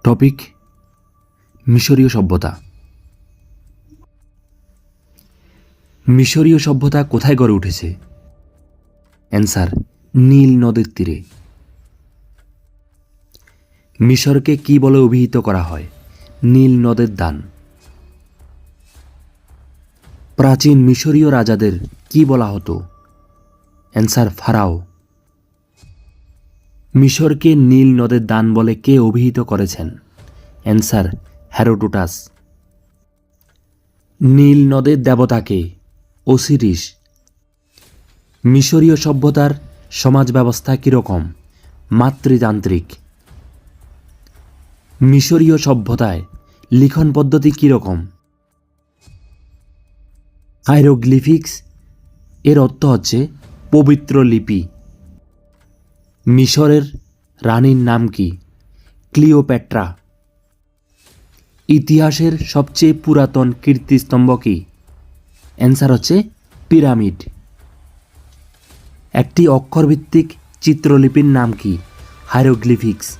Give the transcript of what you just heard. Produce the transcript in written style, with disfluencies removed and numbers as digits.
Topic মিশরীয় সভ্যতা। মিশরীয় সভ্যতা কোথায় গড়ে উঠেছে? অ্যান্সার, নীল নদের তীরে। মিশরকে কি বলে অভিহিত করা হয়? নীল নদের দান। প্রাচীন মিশরীয় রাজাদের কি বলা হতো? Answer, pharaoh. মিশরকে নীল নদের দান বলে কে অভিহিত করেছেন? Answer, Herodotus. নীল নদের দেবতাকে? ওসিরিস। মিশরীয় সভ্যতার সমাজ ব্যবস্থা কীরকম? মাতৃতান্ত্রিক। মিশরীয় সভ্যতায় লিখন পদ্ধতি কীরকম? হাইরোগ্লিফিক্স এর অর্থ হচ্ছে পবিত্র লিপি। মিশরের রানীর নাম কি? ক্লিওপেট্রা। ইতিহাসের সবচেয়ে পুরাতন কীর্তিস্তম্ভ কি? অ্যান্সার হচ্ছে পিরামিড। একটি অক্ষরভিত্তিক চিত্রলিপির নাম কি? হাইরোগ্লিফিক্স।